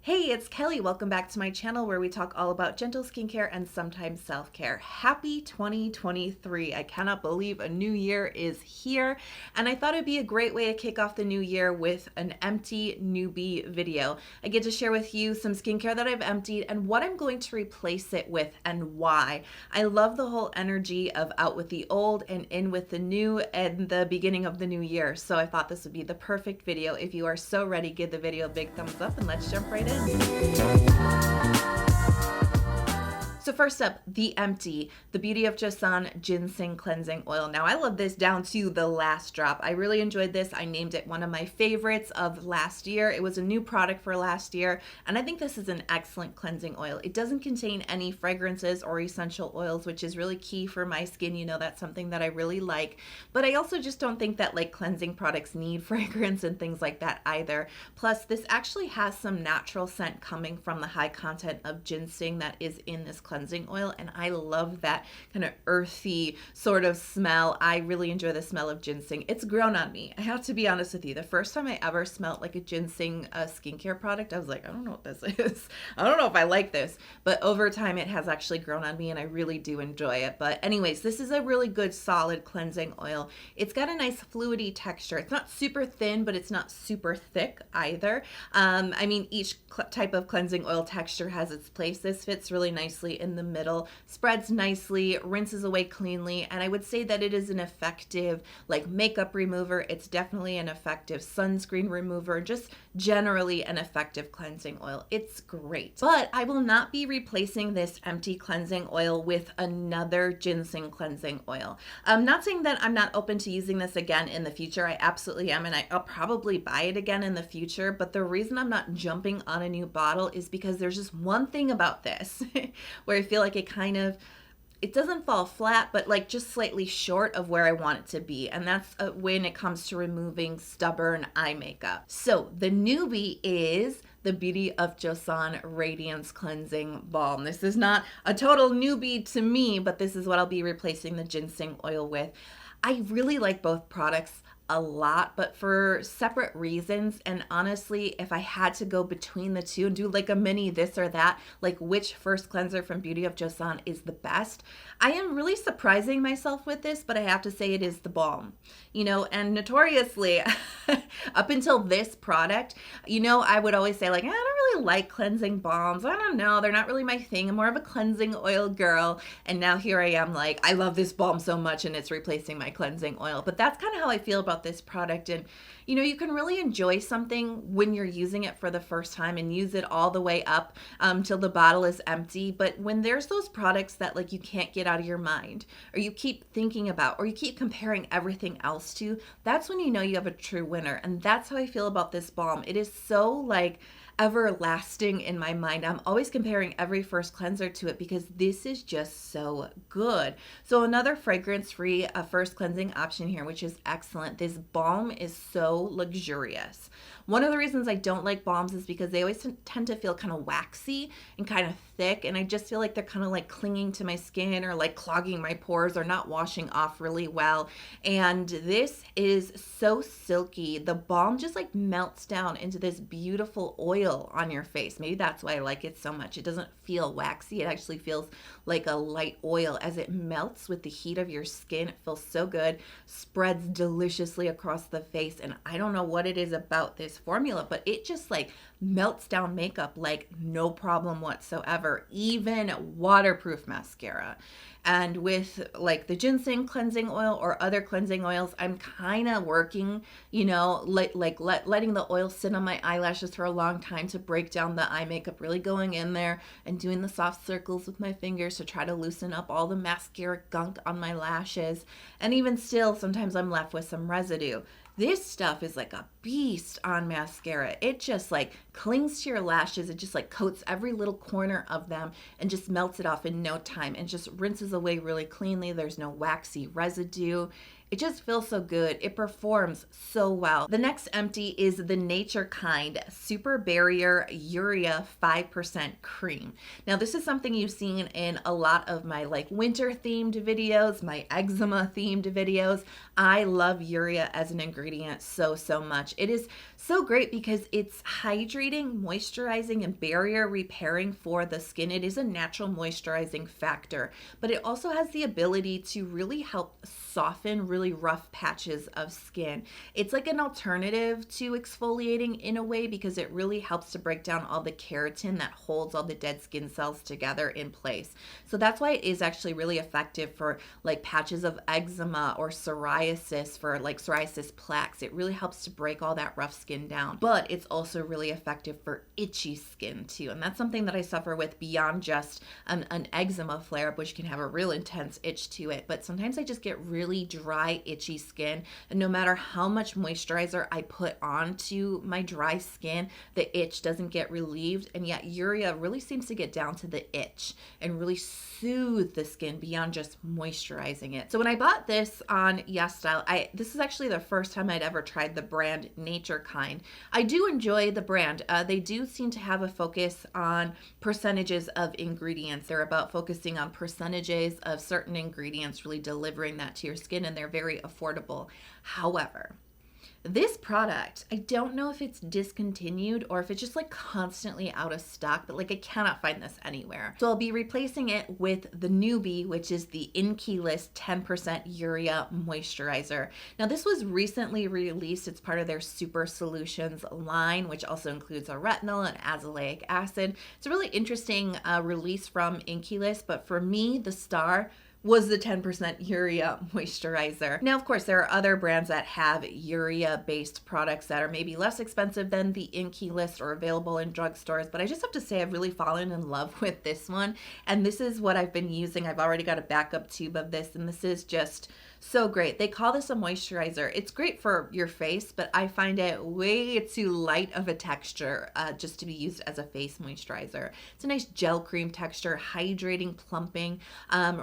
Hey, it's Kelly. Welcome back to my channel where we talk all about gentle skincare and sometimes self-care. Happy 2023. I cannot believe a new year is here, and I thought it'd be a great way to kick off the new year with an empty newbie video. I get to share with you some skincare that I've emptied and what I'm going to replace it with and why. I love the whole energy of out with the old and in with the new and the beginning of the new year. So I thought this would be the perfect video. If you are so ready, give the video a big thumbs up and let's jump right in. So first up, the empty, the Beauty of Joseon Ginseng Cleansing Oil. Now I love this down to the last drop. I really enjoyed this. I named it one of my favorites of last year. It was a new product for last year, and I think this is an excellent cleansing oil. It doesn't contain any fragrances or essential oils, which is really key for my skin. You know, that's something that I really like, but I also just don't think that like cleansing products need fragrance and things like that either. Plus, this actually has some natural scent coming from the high content of ginseng that is in this cleansing oil, and I love that kind of earthy sort of smell. I really enjoy the smell of ginseng. It's grown on me. I have to be honest with you. The first time I ever smelled like a ginseng skincare product, I was like, I don't know what this is. I don't know if I like this, but over time it has actually grown on me and I really do enjoy it. But anyways, this is a really good solid cleansing oil. It's got a nice fluidy texture. It's not super thin, but it's not super thick either. I mean, each type of cleansing oil texture has its place. This fits really nicely in the middle, spreads nicely, rinses away cleanly, and I would say that it is an effective like makeup remover. It's definitely an effective sunscreen remover, just generally an effective cleansing oil. It's great. But I will not be replacing this empty cleansing oil with another ginseng cleansing oil. I'm not saying that I'm not open to using this again in the future. I absolutely am, and I'll probably buy it again in the future, but the reason I'm not jumping on a new bottle is because there's just one thing about this where I feel like it doesn't fall flat, but like just slightly short of where I want it to be. And that's when it comes to removing stubborn eye makeup. So the Newbie is the Beauty of Joseon Radiance Cleansing Balm. This is not a total newbie to me, but this is what I'll be replacing the ginseng oil with. I really like both products a lot, but for separate reasons. And honestly, if I had to go between the two and do like a mini this or that, like which first cleanser from Beauty of Joseon is the best, I am really surprising myself with this, but I have to say it is the Balm. You know, and notoriously, up until this product, you know, I would always say like, I don't really like cleansing balms. I don't know, they're not really my thing. I'm more of a cleansing oil girl. And now here I am like, I love this balm so much and it's replacing my cleansing oil. But that's kind of how I feel about this product. And you know, you can really enjoy something when you're using it for the first time and use it all the way up till the bottle is empty. But when there's those products that like you can't get out of your mind, or you keep thinking about, or you keep comparing everything else to, that's when you know you have a true winner. And that's how I feel about this balm. It is so like everlasting in my mind. I'm always comparing every first cleanser to it because this is just so good. So another fragrance-free first cleansing option here, which is excellent. This balm is so luxurious. One of the reasons I don't like balms is because they always tend to feel kind of waxy and kind of thick, and I just feel like they're kind of like clinging to my skin or like clogging my pores or not washing off really well. And this is so silky. The balm just like melts down into this beautiful oil on your face. Maybe that's why I like it so much. It doesn't feel waxy. It actually feels like a light oil as it melts with the heat of your skin. It feels so good, spreads deliciously across the face, and I don't know what it is about this formula, but it just like melts down makeup like no problem whatsoever, even waterproof mascara. And with like the ginseng cleansing oil or other cleansing oils, I'm kind of working, you know, letting the oil sit on my eyelashes for a long time to break down the eye makeup, really going in there and doing the soft circles with my fingers to try to loosen up all the mascara gunk on my lashes. And even still, sometimes I'm left with some residue. This stuff is like a beast on mascara. It just like clings to your lashes. It just like coats every little corner of them and just melts it off in no time and just rinses away really cleanly. There's no waxy residue. It just feels so good. It performs so well. The next empty is the Naturekind Super Barrier Urea 5% Cream. Now this is something you've seen in a lot of my like winter themed videos, my eczema themed videos. I love urea as an ingredient so much. It is So great because it's hydrating, moisturizing, and barrier repairing for the skin. It is a natural moisturizing factor, but it also has the ability to really help soften really rough patches of skin. It's like an alternative to exfoliating in a way because it really helps to break down all the keratin that holds all the dead skin cells together in place. So that's why it is actually really effective for like patches of eczema or psoriasis, for like psoriasis plaques. It really helps to break all that rough skin down, but it's also really effective for itchy skin too. And that's something that I suffer with beyond just an eczema flare up, which can have a real intense itch to it. But sometimes I just get really dry, itchy skin. And no matter how much moisturizer I put onto my dry skin, the itch doesn't get relieved. And yet Urea really seems to get down to the itch and really soothe the skin beyond just moisturizing it. So when I bought this on YesStyle, this is actually the first time I'd ever tried the brand Naturekind. I do enjoy the brand. They do seem to have a focus on percentages of ingredients. They're about focusing on percentages of certain ingredients, really delivering that to your skin, and they're very affordable. However, this product, I don't know if it's discontinued or if it's just like constantly out of stock, but like I cannot find this anywhere. So I'll be replacing it with the Newbie, which is the Inkey List 10% Urea Moisturizer. Now this was recently released. It's part of their Supersolutions line, which also includes a retinol and azelaic acid. It's a really interesting release from Inkey List, but for me, the star was the 10% Urea moisturizer. Now, of course, there are other brands that have Urea-based products that are maybe less expensive than the Inkey List or available in drugstores, but I just have to say I've really fallen in love with this one, and this is what I've been using. I've already got a backup tube of this, and this is just so great. They call this a moisturizer. It's great for your face, but I find it way too light of a texture just to be used as a face moisturizer. It's a nice gel cream texture, hydrating, plumping,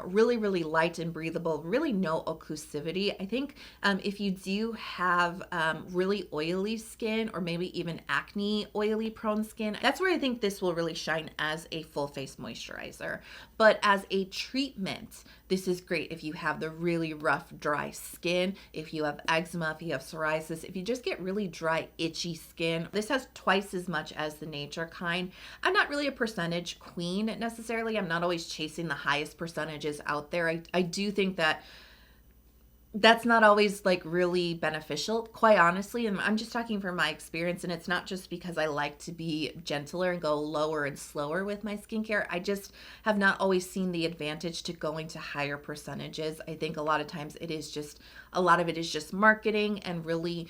really light and breathable, really no occlusivity. I think if you do have really oily skin or maybe even acne oily prone skin, that's where I think this will really shine as a full face moisturizer. But as a treatment, this is great if you have the really rough, dry skin, if you have eczema, if you have psoriasis, if you just get really dry, itchy skin. This has twice as much as the Naturekind. I'm not really a percentage queen necessarily. I'm not always chasing the highest percentages out there. I do think that that's not always like really beneficial, quite honestly. And I'm just talking from my experience, and it's not just because I like to be gentler and go lower and slower with my skincare. I just have not always seen the advantage to going to higher percentages. I think a lot of times a lot of it is just marketing and really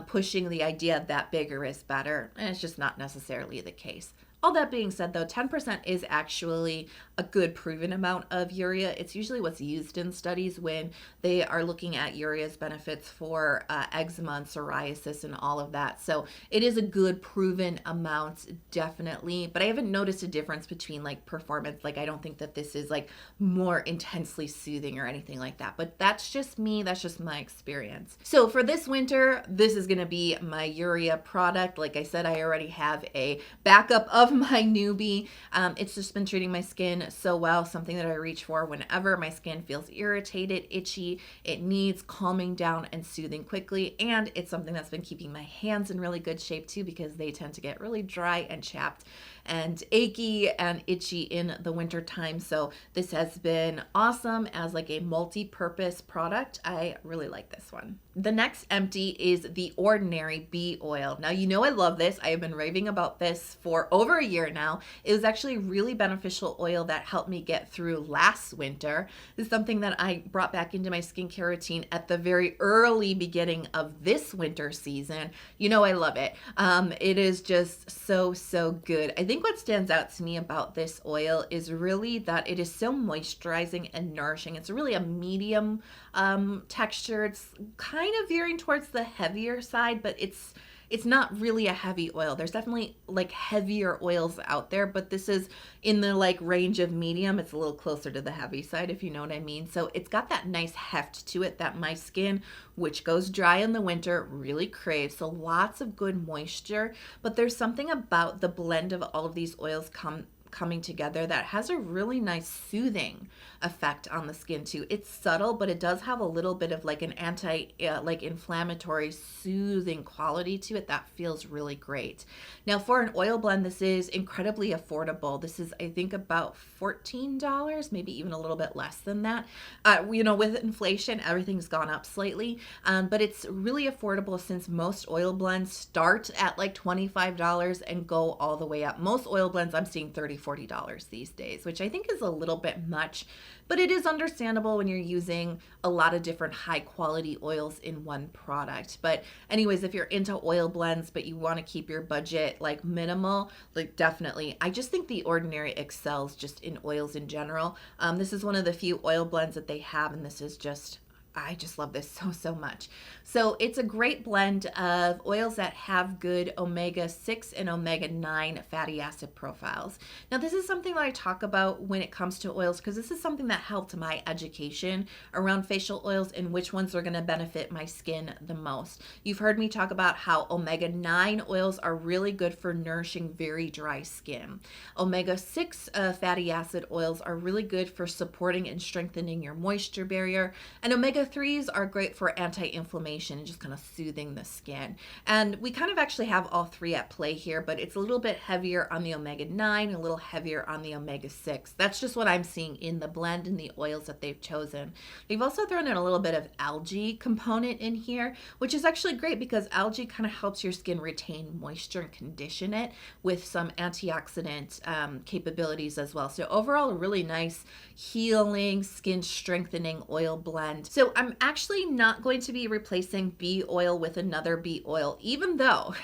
pushing the idea that bigger is better. And it's just not necessarily the case. All that being said, though, 10% is actually a good proven amount of urea. It's usually what's used in studies when they are looking at urea's benefits for eczema and psoriasis and all of that. So it is a good proven amount, definitely. But I haven't noticed a difference between like performance. Like I don't think that this is like more intensely soothing or anything like that. But that's just me. That's just my experience. So for this winter, this is going to be my urea product. Like I said, I already have a backup of my Newbie. It's just been treating my skin so well, something that I reach for whenever my skin feels irritated, itchy. It needs calming down and soothing quickly, and it's something that's been keeping my hands in really good shape too, because they tend to get really dry and chapped and achy and itchy in the winter time. So this has been awesome as like a multi-purpose product. I really like this one. The next empty is the Ordinary Bee Oil. Now, you know I love this. I have been raving about this for over a year now. It was actually a really beneficial oil that helped me get through last winter. This is something that I brought back into my skincare routine at the very early beginning of this winter season. You know I love it. It is just so good. I think what stands out to me about this oil is really that it is so moisturizing and nourishing. It's really a medium texture. It's kind of veering towards the heavier side, but it's not really a heavy oil. There's definitely like heavier oils out there, but this is in the like range of medium. It's a little closer to the heavy side, if you know what I mean. So it's got that nice heft to it that my skin, which goes dry in the winter, really craves. So lots of good moisture, but there's something about the blend of all of these oils coming together that has a really nice soothing effect on the skin too. It's subtle, but it does have a little bit of like an like inflammatory soothing quality to it that feels really great. Now for an oil blend, this is incredibly affordable. This is, I think, about $14, maybe even a little bit less than that. With inflation, everything's gone up slightly, but it's really affordable since most oil blends start at like $25 and go all the way up. Most oil blends I'm seeing $30, $40 these days, which I think is a little bit much, but it is understandable when you're using a lot of different high quality oils in one product. But anyways, if you're into oil blends, but you want to keep your budget like minimal, like definitely, I just think The Ordinary excels just in oils in general. This is one of the few oil blends that they have, and this is just, I just love this so much. So it's a great blend of oils that have good omega-6 and omega-9 fatty acid profiles. Now this is something that I talk about when it comes to oils, because this is something that helped my education around facial oils and which ones are going to benefit my skin the most. You've heard me talk about how omega-9 oils are really good for nourishing very dry skin. Omega-6 fatty acid oils are really good for supporting and strengthening your moisture barrier, and omega-3s are great for anti-inflammation and just kind of soothing the skin. And we kind of actually have all three at play here, but it's a little bit heavier on the omega-9, a little heavier on the omega-6. That's just what I'm seeing in the blend and the oils that they've chosen. They've also thrown in a little bit of algae component in here, which is actually great because algae kind of helps your skin retain moisture and condition it with some antioxidant capabilities as well. So overall, a really nice healing, skin strengthening oil blend. So I'm actually not going to be replacing bee oil with another bee oil, even though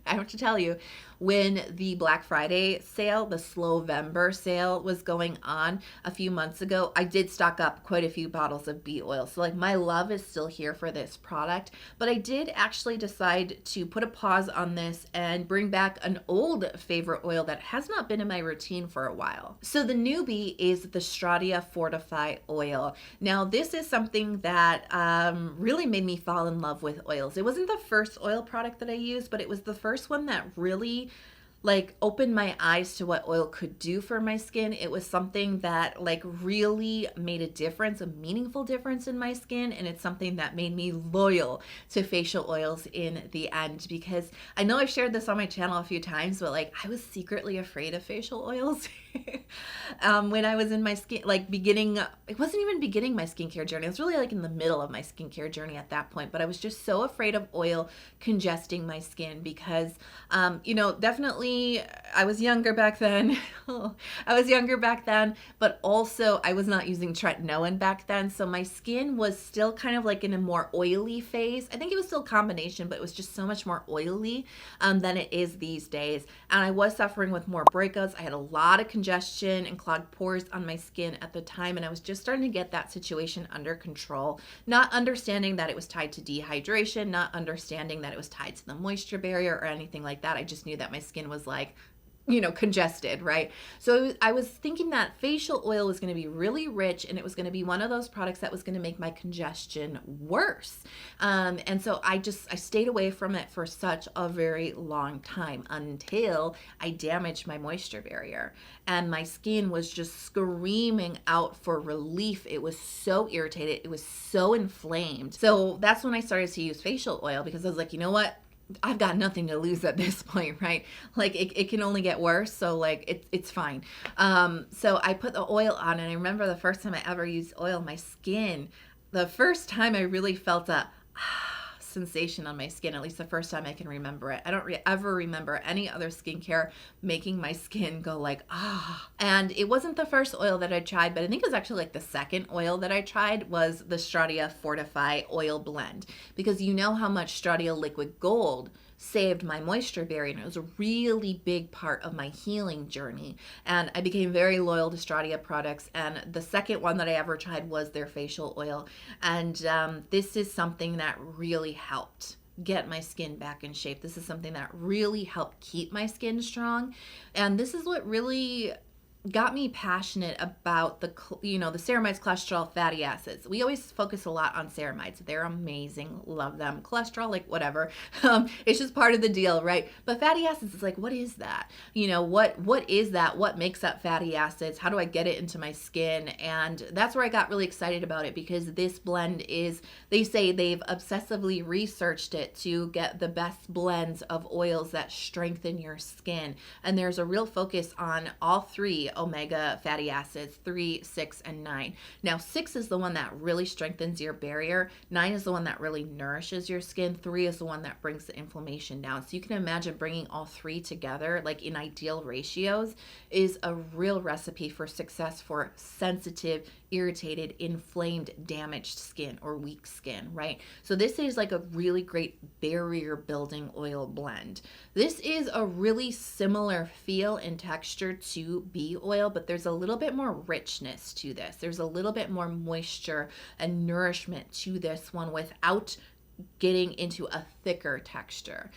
I have to tell you, when the Black Friday sale, the Slowvember sale was going on a few months ago, I did stock up quite a few bottles of bee oil. So like my love is still here for this product, but I did actually decide to put a pause on this and bring back an old favorite oil that has not been in my routine for a while. So the newbie is the Stratia Fortify Oil. Now this is something that really made me fall in love with oils. It wasn't the first oil product that I used, but it was the first one that really like opened my eyes to what oil could do for my skin. It was something that like really made a difference, a meaningful difference in my skin, and it's something that made me loyal to facial oils in the end, because I know I've shared this on my channel a few times, but like I was secretly afraid of facial oils when I was in my skin, like beginning, it wasn't even beginning my skincare journey. It was really like in the middle of my skincare journey at that point, but I was just so afraid of oil congesting my skin because, definitely I was younger back then. But also I was not using tretinoin back then. So my skin was still kind of like in a more oily phase. I think it was still a combination, but it was just so much more oily than it is these days. And I was suffering with more breakouts. I had a lot of congestion and clogged pores on my skin at the time. And I was just starting to get that situation under control, not understanding that it was tied to dehydration, not understanding that it was tied to the moisture barrier or anything like that. I just knew that my skin was like, congested, right? So I was thinking that facial oil was going to be really rich and it was going to be one of those products that was going to make my congestion worse. And so I stayed away from it for such a very long time until I damaged my moisture barrier and my skin was just screaming out for relief. It was so irritated. It was so inflamed. So that's when I started to use facial oil because I was like, you know what? I've got nothing to lose at this point, right? Like it can only get worse. So like it's fine. So I put the oil on and I remember the first time I ever used oil, my skin, the first time I really felt a sensation on my skin, at least the first time I can remember it. I don't ever remember any other skincare making my skin go like, And it wasn't the first oil that I tried, but I think it was actually like the second oil that I tried was the Stratia Fortify Oil Blend, because you know how much Stratia Liquid Gold saved my moisture barrier, and it was a really big part of my healing journey. And I became very loyal to Stratia products, and the second one that I ever tried was their facial oil. And this is something that really helped get my skin back in shape. This is something that really helped keep my skin strong. And this is what really got me passionate about the ceramides, cholesterol, fatty acids. We always focus a lot on ceramides. They're amazing, love them. Cholesterol, like whatever, it's just part of the deal, right? But fatty acids is like, what is that? What is that? What makes up fatty acids? How do I get it into my skin? And that's where I got really excited about it, because this blend is, they say they've obsessively researched it to get the best blends of oils that strengthen your skin. And there's a real focus on all three omega fatty acids, 3, 6, and 9. Now 6 is the one that really strengthens your barrier, 9 is the one that really nourishes your skin, 3 is the one that brings the inflammation down. So you can imagine bringing all three together, like in ideal ratios, is a real recipe for success for sensitive, irritated, inflamed, damaged skin or weak skin, right? So this is like a really great barrier building oil blend. This is a really similar feel and texture to bee oil, but there's a little bit more richness to this. There's a little bit more moisture and nourishment to this one without getting into a thicker texture,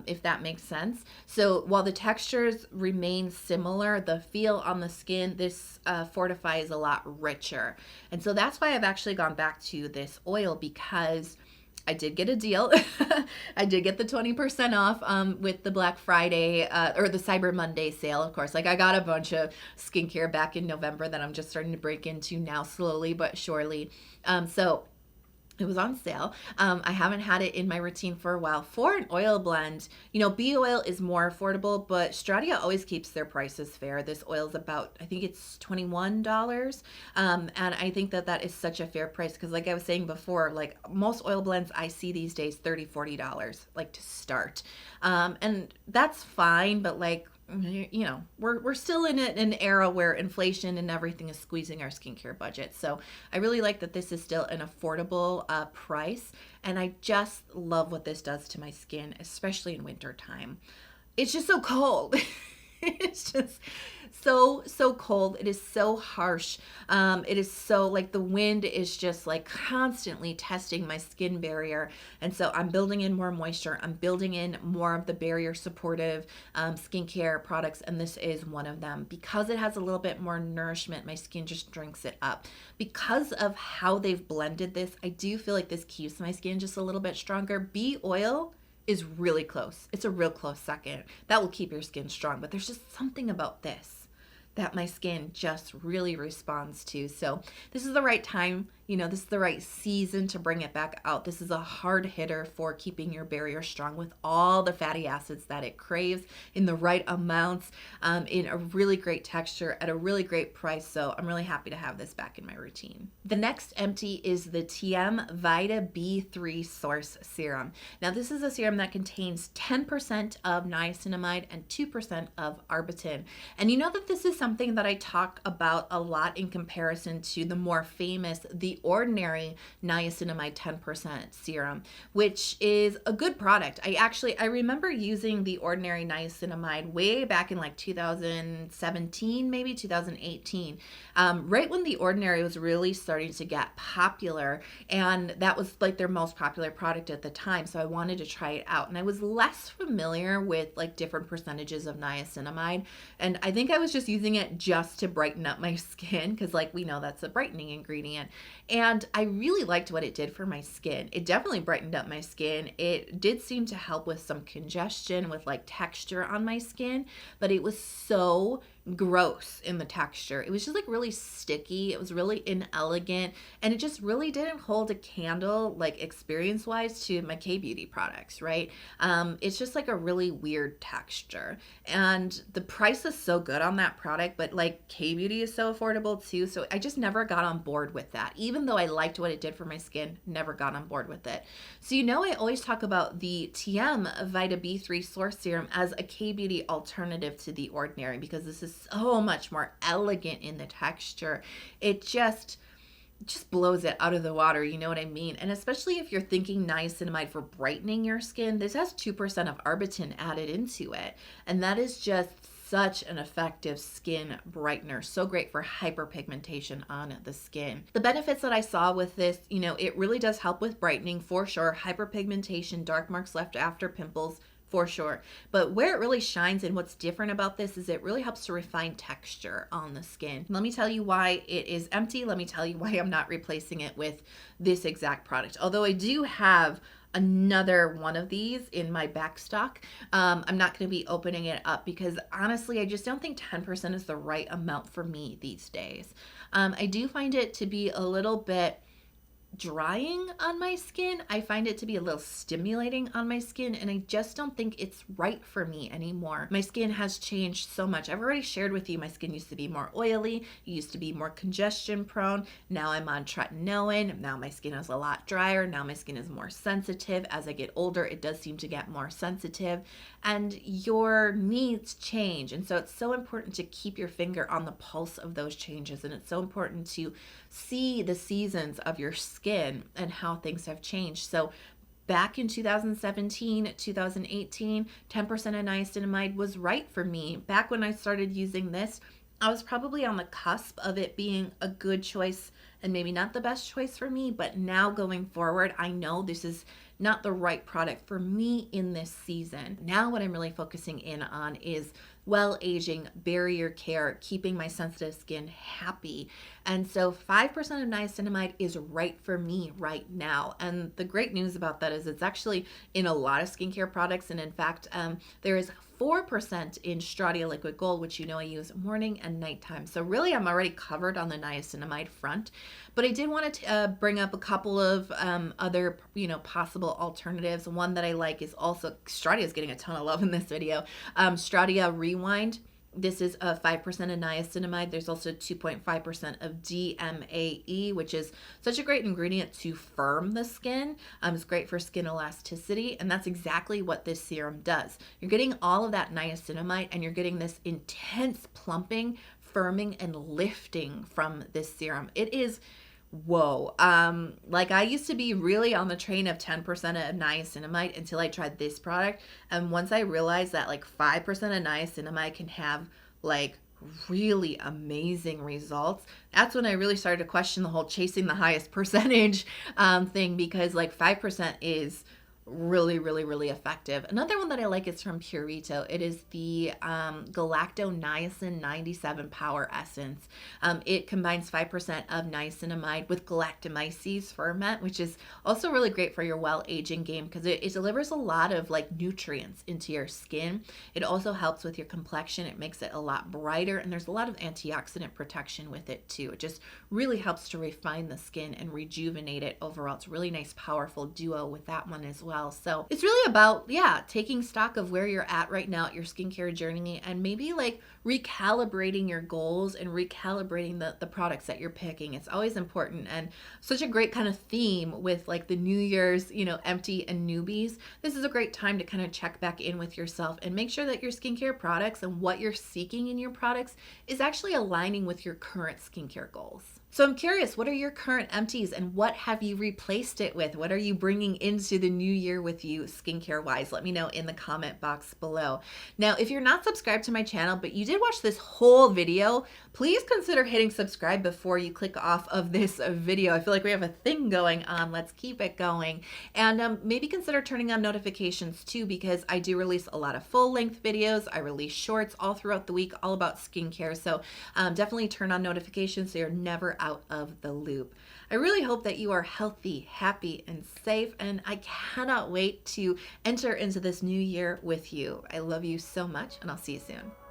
if that makes sense. So while the textures remain similar, the feel on the skin, this Fortify is a lot richer. And so that's why I've actually gone back to this oil, because I did get a deal. I did get the 20% off with the Black Friday or the Cyber Monday sale, of course. Like, I got a bunch of skincare back in November that I'm just starting to break into now, slowly but surely. So it was on sale. I haven't had it in my routine for a while. For an oil blend, bee oil is more affordable, but Stratia always keeps their prices fair. This oil is about, I think it's $21. And I think that is such a fair price, because like I was saying before, like most oil blends I see these days, $30, $40, like to start. And that's fine, but like, we're still in an era where inflation and everything is squeezing our skincare budget. So I really like that this is still an affordable price, and I just love what this does to my skin, especially in winter time. It's just so cold. It's just so cold. It is so harsh. It is so, like, the wind is just like constantly testing my skin barrier. And so I'm building in more moisture. I'm building in more of the barrier supportive skincare products. And this is one of them. Because it has a little bit more nourishment, my skin just drinks it up. Because of how they've blended this, I do feel like this keeps my skin just a little bit stronger. Bee oil is really close. It's a real close second. That will keep your skin strong, but there's just something about this that my skin just really responds to. So this is the right time, this is the right season to bring it back out. This is a hard hitter for keeping your barrier strong with all the fatty acids that it craves in the right amounts, in a really great texture at a really great price. So I'm really happy to have this back in my routine. The next empty is the Tiam Vita B3 Source Serum. Now this is a serum that contains 10% of niacinamide and 2% of arbutin. And you know that this is something that I talk about a lot in comparison to the more famous, the ordinary niacinamide 10% serum, which is a good product. I remember using the ordinary niacinamide way back in like 2017, maybe 2018, right when the ordinary was really starting to get popular, and that was like their most popular product at the time. So I wanted to try it out, and I was less familiar with like different percentages of niacinamide, and I think I was just using it just to brighten up my skin, because like we know that's a brightening ingredient. And I really liked what it did for my skin. It definitely brightened up my skin. It did seem to help with some congestion, with like texture on my skin, but it was so gross in the texture. It was just like really sticky. It was really inelegant, and it just really didn't hold a candle, like experience wise, to my K-beauty products, right? It's just like a really weird texture, and the price is so good on that product, but like K-beauty is so affordable too. So I just never got on board with that. Even though I liked what it did for my skin, never got on board with it. So I always talk about the Tiam Vita B3 Source Serum as a K-beauty alternative to the ordinary, because this is so much more elegant in the texture. It just blows it out of the water, you know what I mean? And especially if you're thinking niacinamide for brightening your skin, this has 2% of arbutin added into it. And that is just such an effective skin brightener. So great for hyperpigmentation on the skin. The benefits that I saw with this, it really does help with brightening for sure. Hyperpigmentation, dark marks left after pimples, for sure. But where it really shines and what's different about this is it really helps to refine texture on the skin. Let me tell you why it is empty. Let me tell you why I'm not replacing it with this exact product. Although I do have another one of these in my back stock. I'm not going to be opening it up because honestly, I just don't think 10% is the right amount for me these days. I do find it to be a little bit drying on my skin. I find it to be a little stimulating on my skin, and I just don't think it's right for me anymore. My skin has changed so much. I've already shared with you my skin used to be more oily, it used to be more congestion prone. Now I'm on tretinoin. Now my skin is a lot drier. Now my skin is more sensitive. As I get older, it does seem to get more sensitive, and your needs change. And so it's so important to keep your finger on the pulse of those changes, and it's so important to see the seasons of your skin and how things have changed. So back in 2017, 2018, 10% of niacinamide was right for me. Back when I started using this, I was probably on the cusp of it being a good choice and maybe not the best choice for me. But now going forward, I know this is not the right product for me in this season. Now what I'm really focusing in on is well-aging, barrier care, keeping my sensitive skin happy. And so 5% of niacinamide is right for me right now. And the great news about that is it's actually in a lot of skincare products. And in fact, there is 4% in Stratia Liquid Gold, which you know I use morning and nighttime. So really I'm already covered on the niacinamide front. But I did want to bring up a couple of other, possible alternatives. One that I like is also, Stratia is getting a ton of love in this video, Stratia Rewind. This is a 5% of niacinamide. There's also 2.5% of DMAE, which is such a great ingredient to firm the skin. It's great for skin elasticity, and that's exactly what this serum does. You're getting all of that niacinamide, and you're getting this intense plumping, firming, and lifting from this serum. It is whoa. Like I used to be really on the train of 10% of niacinamide until I tried this product. And once I realized that like 5% of niacinamide can have like really amazing results, that's when I really started to question the whole chasing the highest percentage thing, because like 5% is really, really, really effective. Another one that I like is from Purito. It is the Galacto Niacin 97 Power Essence. It combines 5% of niacinamide with galactomyces ferment, which is also really great for your well-aging game because it delivers a lot of like nutrients into your skin. It also helps with your complexion. It makes it a lot brighter, and there's a lot of antioxidant protection with it too. It just really helps to refine the skin and rejuvenate it overall. It's a really nice, powerful duo with that one as well. So it's really about, taking stock of where you're at right now at your skincare journey and maybe like recalibrating your goals and recalibrating the products that you're picking. It's always important, and such a great kind of theme with like the New Year's, empty and newbies. This is a great time to kind of check back in with yourself and make sure that your skincare products and what you're seeking in your products is actually aligning with your current skincare goals. So I'm curious, what are your current empties and what have you replaced it with? What are you bringing into the new year with you skincare wise? Let me know in the comment box below. Now, if you're not subscribed to my channel, but you did watch this whole video, please consider hitting subscribe before you click off of this video. I feel like we have a thing going on. Let's keep it going. And maybe consider turning on notifications too, because I do release a lot of full length videos. I release shorts all throughout the week, all about skincare. So definitely turn on notifications so you're never out of the loop. I really hope that you are healthy, happy, and safe, and I cannot wait to enter into this new year with you. I love you so much, and I'll see you soon.